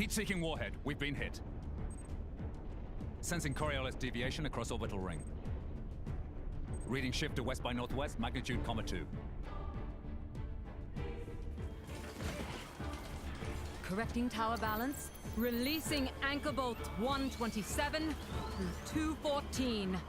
Heat-seeking warhead. We've been hit. Sensing Coriolis deviation across orbital ring. Reading shift to west by northwest, magnitude, 2. Correcting tower balance. Releasing anchor bolt 127 through 214.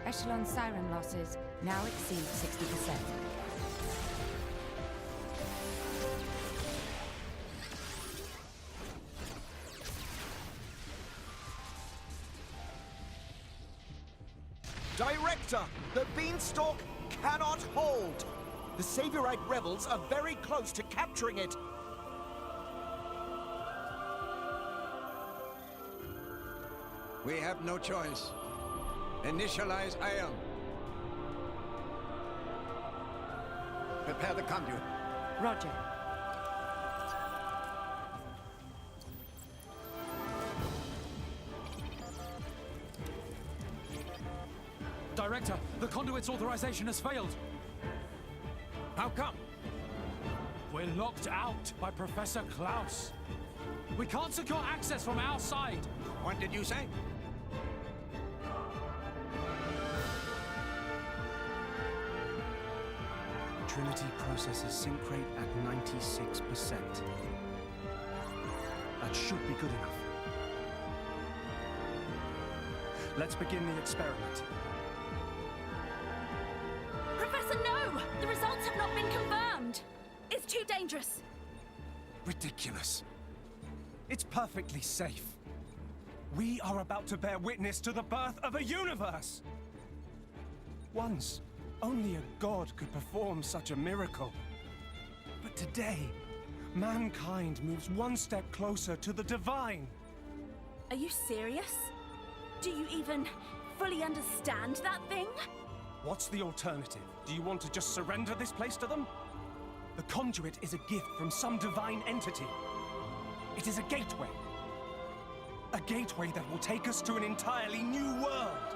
Echelon siren losses now exceed 60%. Director, the beanstalk cannot hold. The Saviorite rebels are very close to capturing it. We have no choice. Initialize ion. Prepare the conduit. Roger. Director, the conduit's authorization has failed. How come? We're locked out by Professor Klaus. We can't secure access from our side. What did you say? Trinity processes sync rate at 96%. That should be good enough. Let's begin the experiment. Professor, no! The results have not been confirmed! It's too dangerous! Ridiculous. It's perfectly safe. We are about to bear witness to the birth of a universe! Once, only a god could perform such a miracle. But today, mankind moves one step closer to the divine. Are you serious? Do you even fully understand that thing? What's the alternative? Do you want to just surrender this place to them? The conduit is a gift from some divine entity. It is a gateway. A gateway that will take us to an entirely new world.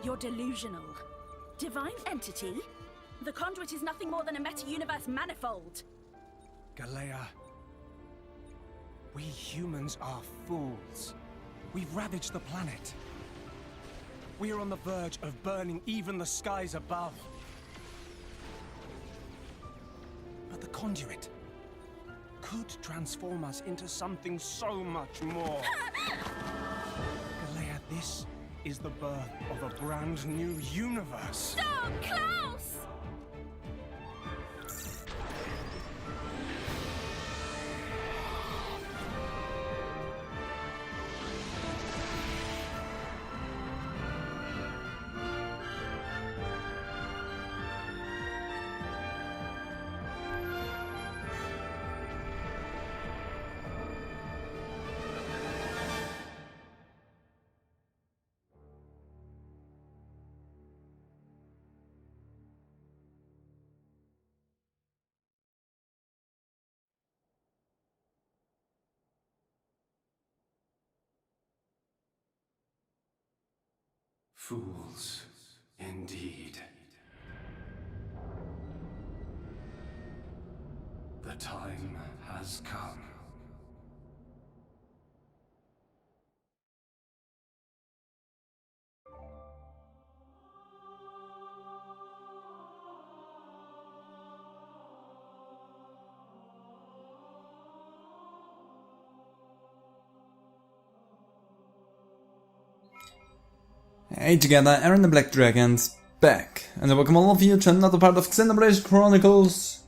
You're delusional. Divine entity? The conduit is nothing more than a meta-universe manifold. Galea, we humans are fools. We've ravaged the planet. We are on the verge of burning even the skies above. But the conduit could transform us into something so much more. Galea, this is the birth of a brand new universe. Stop, Klaus! Fools, indeed. The time has come. Hey together, Aaron the Black Dragon's back, and I welcome all of you to another part of Xenoblade Chronicles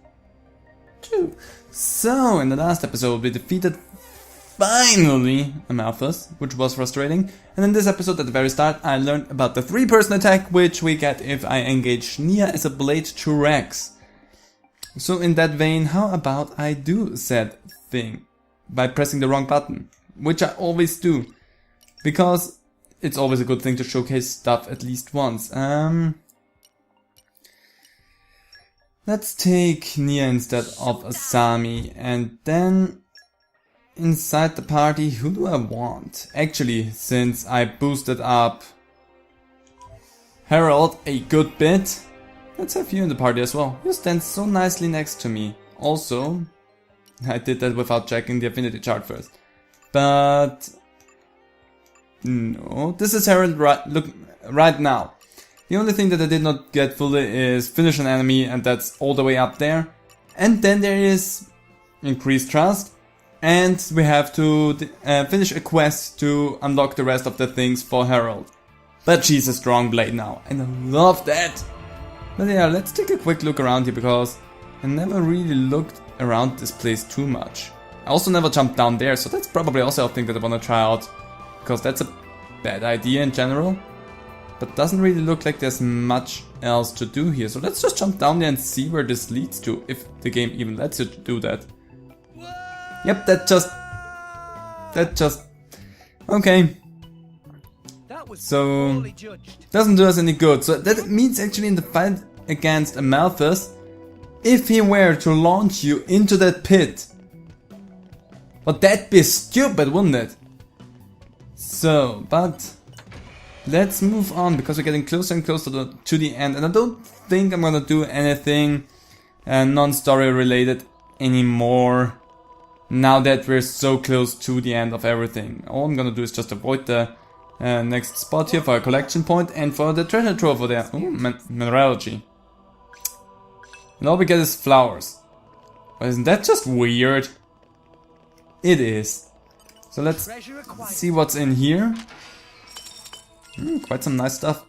2. So, in the last episode we defeated, finally, Amalthus, which was frustrating, and in this episode at the very start I learned about the 3-person attack which we get if I engage Nia as a blade to Rex. So in that vein, how about I do said thing? by pressing the wrong button, which I always do, because it's always a good thing to showcase stuff at least once. Let's take Nia instead of Asami, and then inside the party, who do I want? Actually, since I boosted up Harold a good bit, let's have you in the party as well. You stand so nicely next to me. Also, I did that without checking the affinity chart first. But no, this is Harold right now. The only thing that I did not get fully is finish an enemy, and that's all the way up there. And then there is increased trust, and we have to finish a quest to unlock the rest of the things for Harold. But she's a strong blade now, and I love that. But yeah, let's take a quick look around here, because I never really looked around this place too much. I also never jumped down there, so that's probably also a thing that I want to try out, because that's a bad idea in general. But doesn't really look like there's much else to do here, so let's just jump down there and see where this leads to, if the game even lets you do that. Yep, that just... Okay. So, doesn't do us any good. So that means actually in the fight against Amalthus, if he were to launch you into that pit, well, that'd be stupid, wouldn't it? So, but let's move on, because we're getting closer and closer to the end, and I don't think I'm gonna do anything non-story related anymore now that we're so close to the end of everything. All I'm gonna do is just avoid the next spot here for a collection point and for the treasure trove over there. Ooh, mineralogy. And all we get is flowers. But isn't that just weird? It is. So let's see what's in here. Quite some nice stuff.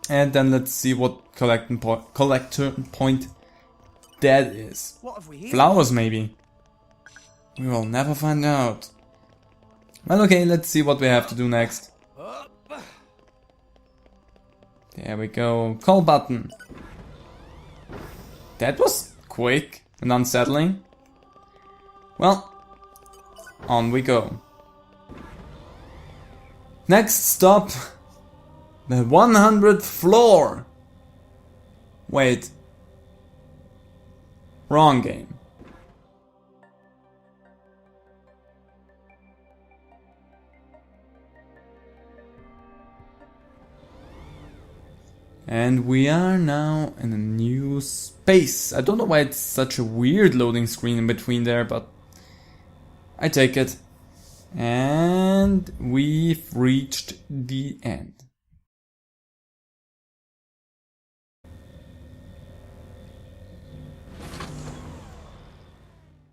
And then let's see what collector point that is. Flowers maybe. We will never find out. Well, okay, let's see what we have to do next. There we go. Call button. That was quick and unsettling. Well, on we go. Next stop, the 100th floor. Wait. Wrong game. And we are now in a new space. I don't know why it's such a weird loading screen in between there, but I take it. And we've reached the end.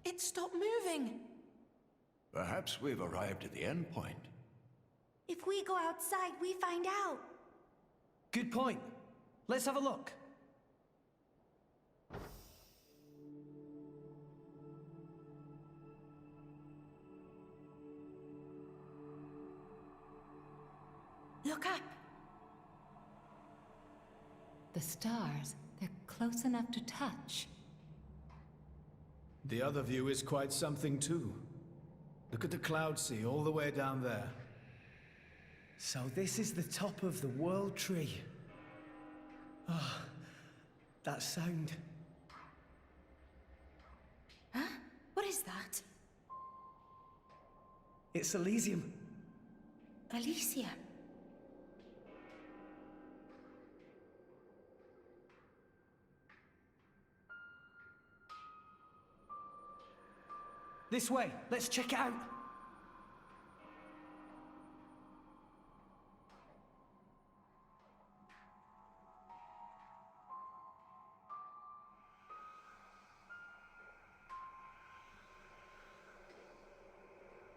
It stopped moving. Perhaps we've arrived at the end point. If we go outside, we find out. Good point. Let's have a look. Look up. The stars, they're close enough to touch. The other view is quite something too. Look at the cloud sea all the way down there. So this is the top of the World Tree. Ah, that sound. Huh? What is that? It's Elysium. Elysium. This way, let's check it out.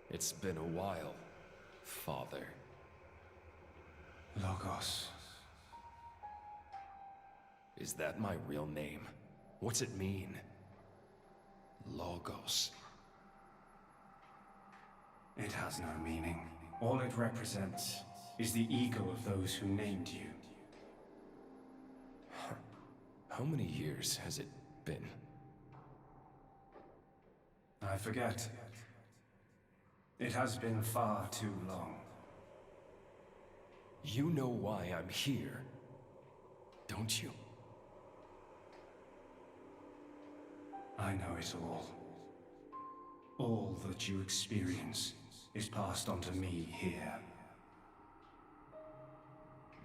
It's been a while, Father. Logos. Is that my real name? What's it mean? Logos. It has no meaning. All it represents is the ego of those who named you. How many years has it been? I forget. It has been far too long. You know why I'm here, don't you? I know it all. All that you experience is passed on to me here.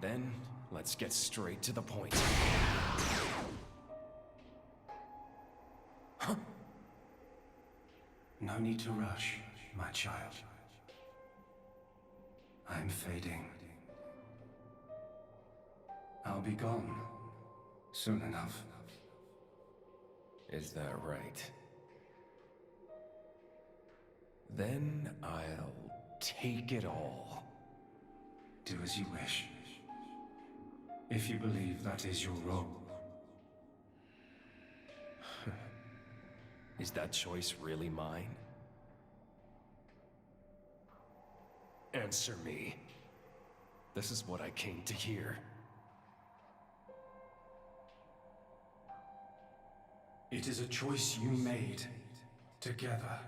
Then, let's get straight to the point. Huh? No need to rush, my child. I'm fading. I'll be gone soon enough. Is that right? Then I'll take it all. Do as you wish. If you believe that is your role. Is that choice really mine? Answer me. This is what I came to hear. It is a choice you made together.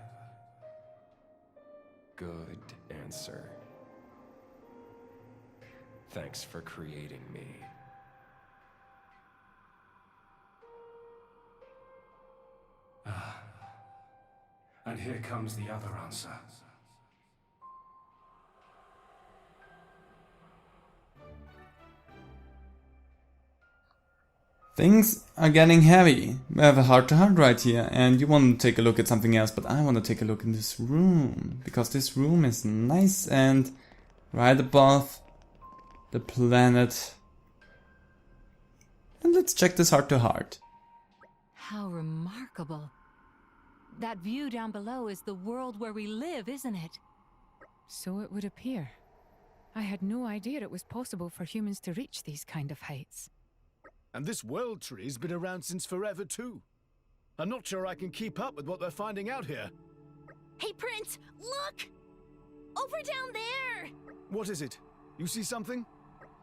Good answer. Thanks for creating me. Ah. And here comes the other answer. Things are getting heavy. We have a heart-to-heart right here, and you want to take a look at something else, but I want to take a look in this room, because this room is nice and right above the planet. And let's check this heart-to-heart. How remarkable. That view down below is the world where we live, isn't it? So it would appear. I had no idea it was possible for humans to reach these kind of heights. And this world tree's been around since forever too. I'm not sure I can keep up with what they're finding out here. Hey, Prince, look! Over down there! What is it? You see something?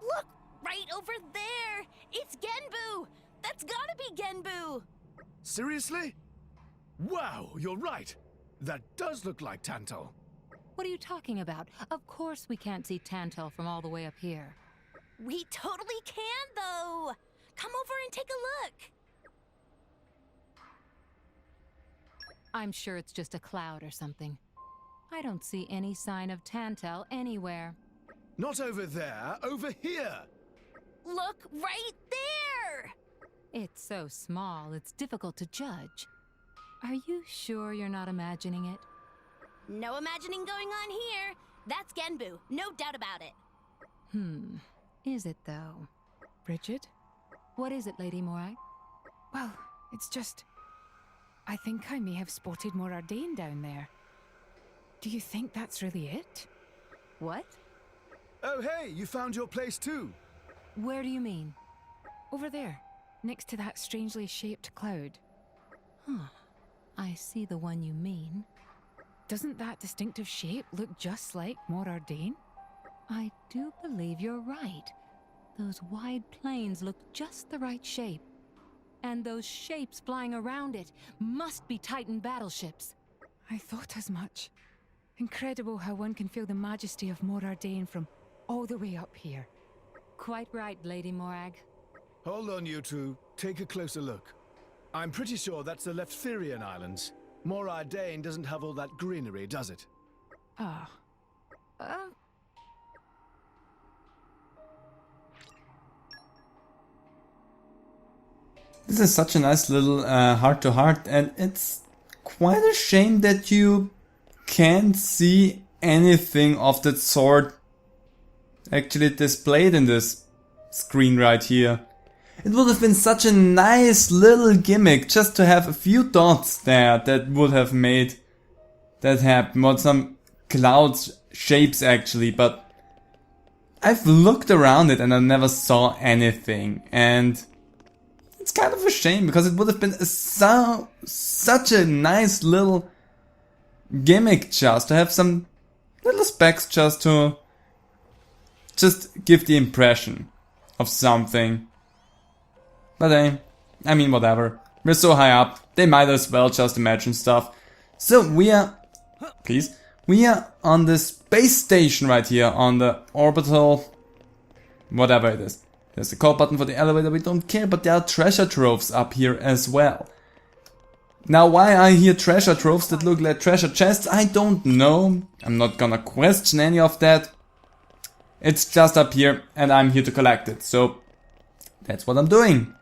Look, right over there! It's Genbu! That's gotta be Genbu! Seriously? Wow, you're right. That does look like Tantal. What are you talking about? Of course we can't see Tantal from all the way up here. We totally can, though! Come over and take a look! I'm sure it's just a cloud or something. I don't see any sign of Tantal anywhere. Not over there, over here! Look right there! It's so small, it's difficult to judge. Are you sure you're not imagining it? No imagining going on here. That's Genbu, no doubt about it. Is it though? Bridget? What is it, Lady Morai? Well, it's just... I think I may have spotted more Ardain down there. Do you think that's really it? What? Oh hey, you found your place too! Where do you mean? Over there, next to that strangely shaped cloud. Huh. I see the one you mean. Doesn't that distinctive shape look just like Mor Ardain? I do believe you're right. Those wide plains look just the right shape. And those shapes flying around it must be Titan battleships. I thought as much. Incredible how one can feel the majesty of Mor Ardain from all the way up here. Quite right, Lady Morag. Hold on, you two. Take a closer look. I'm pretty sure that's the Leftherian Islands. Mor Ardain doesn't have all that greenery, does it? Ah. This is such a nice little heart-to-heart, and it's quite a shame that you can't see anything of that sort actually displayed in this screen right here. It would have been such a nice little gimmick just to have a few dots there that would have made that happen, or some cloud shapes actually, but I've looked around it and I never saw anything, and it's kind of a shame because it would have been such a nice little gimmick just to have some little specks just to give the impression of something. But I mean whatever. We're so high up, they might as well just imagine stuff. So we are We are on the space station right here, on the orbital, whatever it is. There's the call button for the elevator, we don't care, but there are treasure troves up here as well. Now, why are here treasure troves that look like treasure chests? I don't know. I'm not gonna question any of that. It's just up here, and I'm here to collect it, so that's what I'm doing.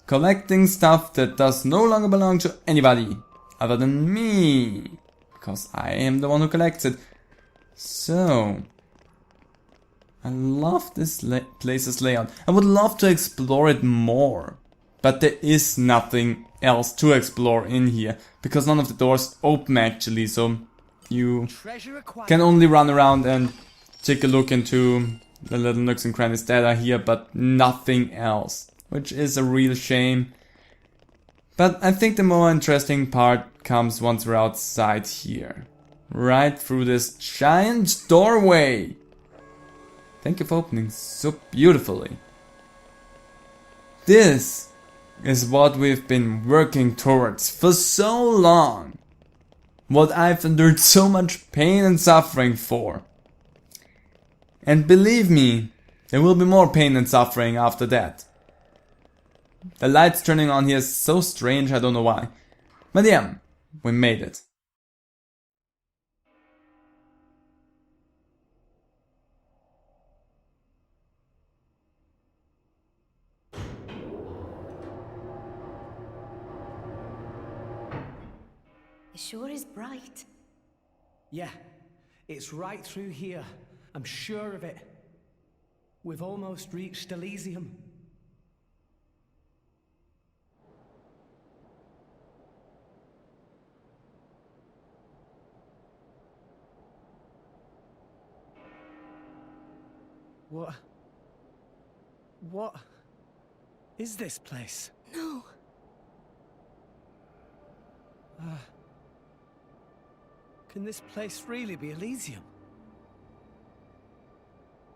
Collecting stuff that does no longer belong to anybody other than me. Because I am the one who collects it. So, I love this place's layout. I would love to explore it more. But there is nothing else to explore in here. Because none of the doors open actually. So, you can only run around and take a look into the little nooks and crannies that are here. But nothing else. Which is a real shame. But I think the more interesting part comes once we're outside here. Right through this giant doorway. Thank you for opening so beautifully. This is what we've been working towards for so long. What I've endured so much pain and suffering for. And believe me, there will be more pain and suffering after that. The lights turning on here is so strange, I don't know why. But yeah, we made it. It sure is bright. Yeah, it's right through here. I'm sure of it. We've almost reached Elysium. What is this place? No. Can this place really be Elysium?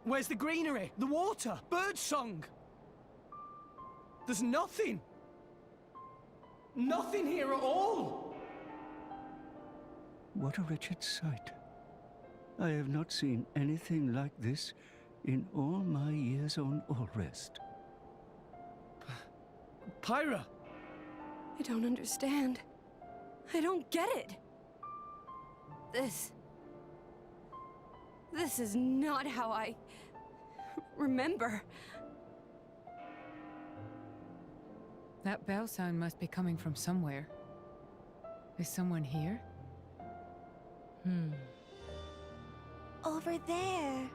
Where's the greenery? The water? Birdsong? There's nothing. Nothing here at all. What a wretched sight. I have not seen anything like this in all my years on Allrest. Pyra! I don't understand. I don't get it. This is not how I remember. That bell sound must be coming from somewhere. Is someone here? Over there.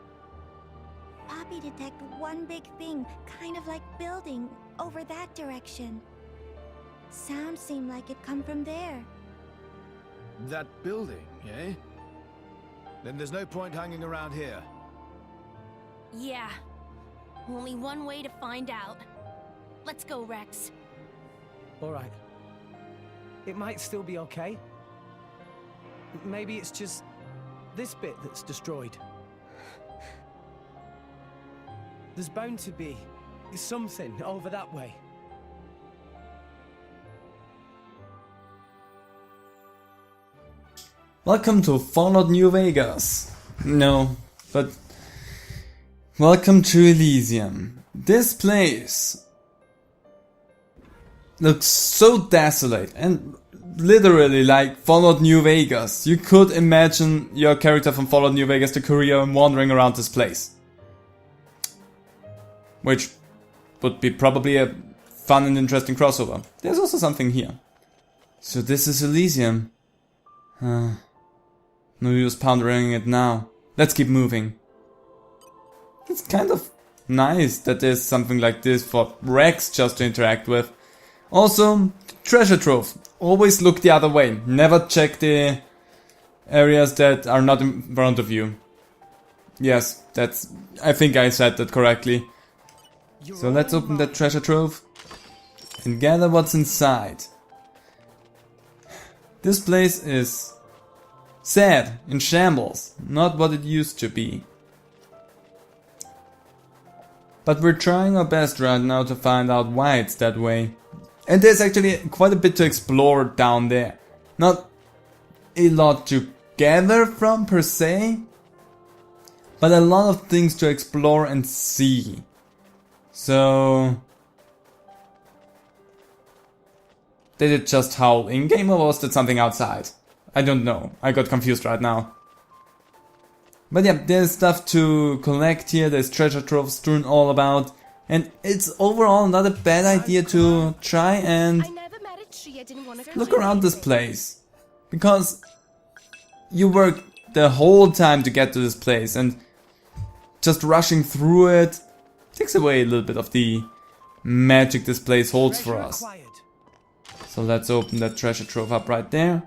Poppy detected one big thing, kind of like building, over that direction. Sound seemed like it come from there. That building, eh? Then there's no point hanging around here. Yeah. Only one way to find out. Let's go, Rex. Alright. It might still be okay. Maybe it's just this bit that's destroyed. There's bound to be something over that way. Welcome to Fallout New Vegas. No, but welcome to Elysium. This place looks so desolate and literally like Fallout New Vegas. You could imagine your character from Fallout New Vegas, the courier, wandering around this place. Which would be probably a fun and interesting crossover. There's also something here. So this is Elysium. No use pondering it now. Let's keep moving. It's kind of nice that there's something like this for Rex just to interact with. Also, treasure trove. Always look the other way. Never check the areas that are not in front of you. Yes, that's... I think I said that correctly. So let's open that treasure trove and gather what's inside. This place is sad, in shambles, not what it used to be. But we're trying our best right now to find out why it's that way. And there's actually quite a bit to explore down there. Not a lot to gather from per se, but a lot of things to explore and see. So did it just howl in-game or was that something outside? I don't know. I got confused right now. But yeah, there's stuff to collect here. There's treasure troves strewn all about. And it's overall not a bad idea to try and look around this place. Because you work the whole time to get to this place and just rushing through it takes away a little bit of the magic this place holds for us. So let's open that treasure trove up right there.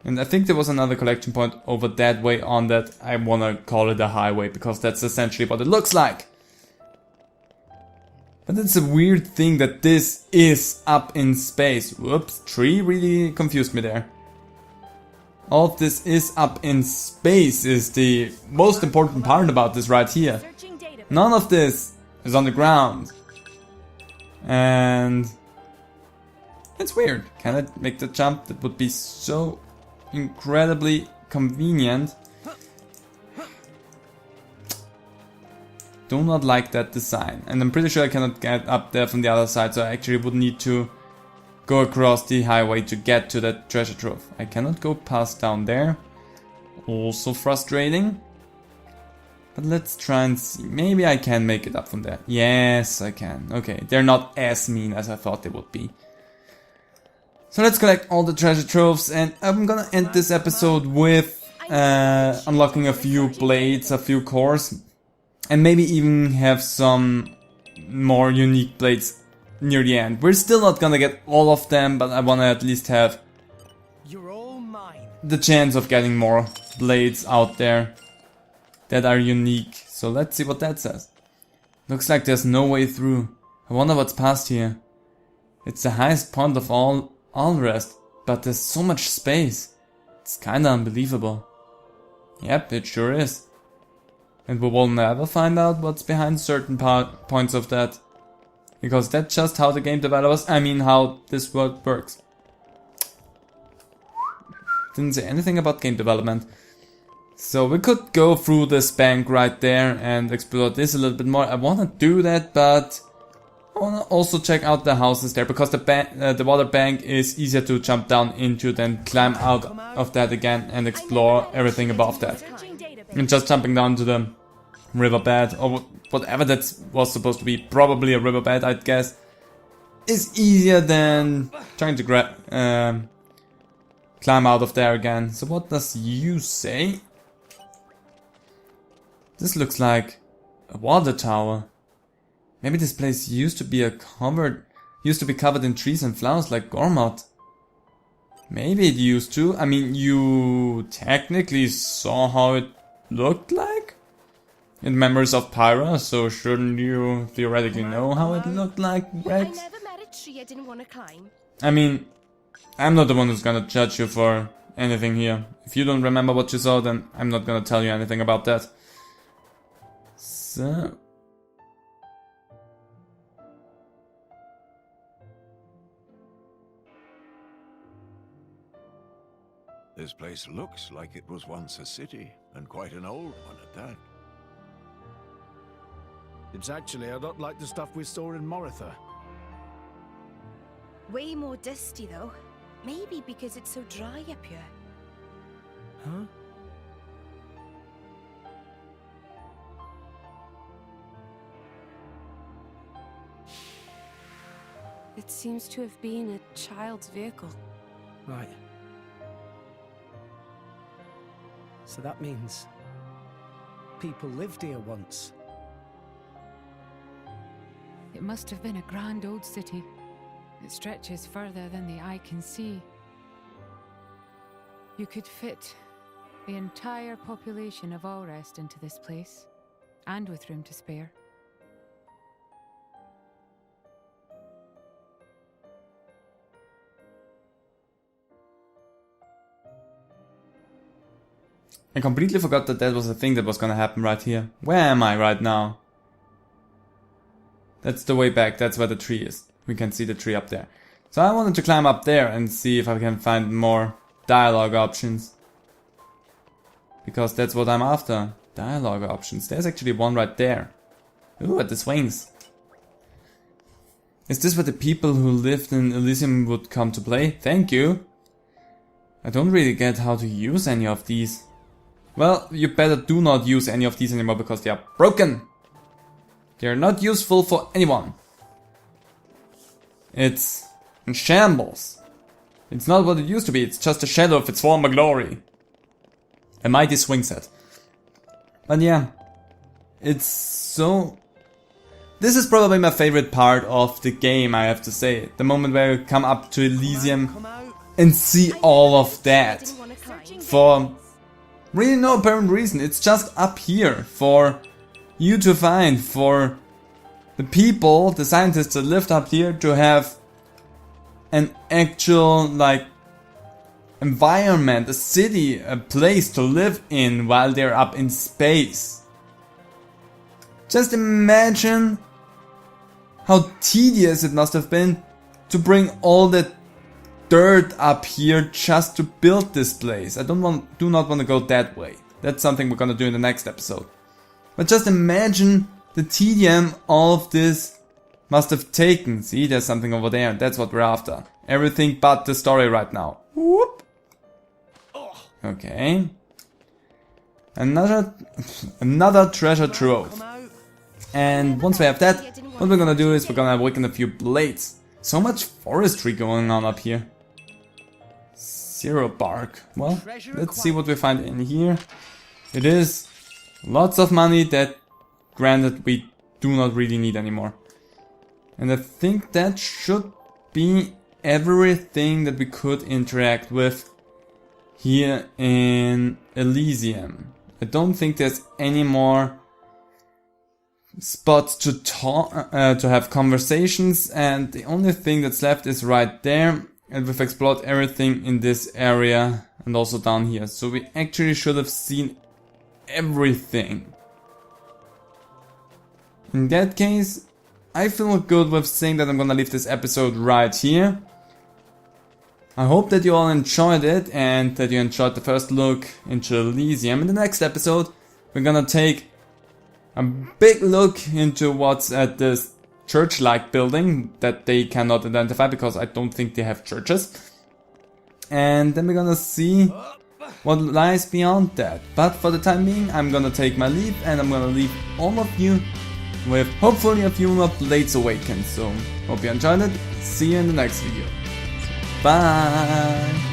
And I think there was another collection point over that way on that. I wanna call it a highway because that's essentially what it looks like. But it's a weird thing that this is up in space. Whoops, tree really confused me there. All of this is up in space is the most important part about this right here. None of this is on the ground. And it's weird. Can I make the jump? That would be so incredibly convenient. Do not like that design. And I'm pretty sure I cannot get up there from the other side, so I actually would need to go across the highway to get to that treasure trove. I cannot go past down there. Also frustrating. But let's try and see. Maybe I can make it up from there. Yes, I can. Okay, they're not as mean as I thought they would be. So let's collect all the treasure troves, and I'm gonna end this episode with unlocking a few blades, a few cores, and maybe even have some more unique blades near the end. We're still not gonna get all of them, but I wanna at least have the chance of getting more blades out there that are unique. So let's see what that says. Looks like there's no way through. I wonder what's past here. It's the highest point of all rest, but there's so much space. It's kinda unbelievable. Yep, it sure is. And we will never find out what's behind certain points of that. Because that's just how the game developers, how this world works. Didn't say anything about game development. So we could go through this bank right there and explore this a little bit more. I wanna do that, but I wanna also check out the houses there, because the water bank is easier to jump down into than climb out of that again and explore everything above that. And just jumping down to the riverbed or whatever that was supposed to be, probably a riverbed I'd guess, is easier than trying to climb out of there again. So what does you say? This looks like a water tower. Maybe this place used to be covered in trees and flowers like Gormott. Maybe it used to. You technically saw how it looked like in Memories of Pyra, so shouldn't you theoretically know how it looked like, Rex? I never met a tree I didn't want to climb. I'm not the one who's gonna judge you for anything here. If you don't remember what you saw, then I'm not gonna tell you anything about that. So this place looks like it was once a city, and quite an old one at that. It's actually a lot like the stuff we saw in Moritha. Way more dusty though. Maybe because it's so dry up here. Huh? It seems to have been a child's vehicle. Right. So that means people lived here once. It must have been a grand old city. It stretches further than the eye can see. You could fit the entire population of Allrest into this place, and with room to spare. I completely forgot that was a thing that was gonna happen right here. Where am I right now? That's the way back, that's where the tree is. We can see the tree up there. So I wanted to climb up there and see if I can find more dialogue options. because that's what I'm after. Dialogue options. There's actually one right there. Ooh, at the swings. Is this where the people who lived in Elysium would come to play? Thank you. I don't really get how to use any of these. Well, you better do not use any of these anymore because they are broken. They are not useful for anyone. It's in shambles. It's not what it used to be, it's just a shadow of its former glory. A mighty swing set. But yeah, it's so... This is probably my favorite part of the game, I have to say. The moment where you come up to Elysium and see all of that. For really no apparent reason, it's just up here for you to find, for the people, the scientists that lived up here to have an actual, like, environment, a city, a place to live in while they're up in space. Just imagine how tedious it must have been to bring all that dirt up here just to build this place. I do not want to go that way. That's something we're gonna do in the next episode. But just imagine the tedium all of this must have taken. See, there's something over there. That's what we're after. Everything but the story right now. Whoop. Okay. Another treasure trove. And once we have that, what we're gonna do is we're gonna awaken a few blades. So much forestry going on up here. 0 bark. Well, let's see what we find in here. It is lots of money that, granted, we do not really need anymore. And I think that should be everything that we could interact with here in Elysium. I don't think there's any more spots to talk, to have conversations, and the only thing that's left is right there, and we've explored everything in this area and also down here. So we actually should have seen everything. In that case, I feel good with saying that I'm gonna leave this episode right here. I hope that you all enjoyed it and that you enjoyed the first look into Elysium. In the next episode, we're gonna take a big look into what's at this church-like building that they cannot identify because I don't think they have churches. And then we're gonna see what lies beyond that. But for the time being, I'm gonna take my leave and I'm gonna leave all of you with hopefully a few more blades awakened. So, hope you enjoyed it. See you in the next video. Bye!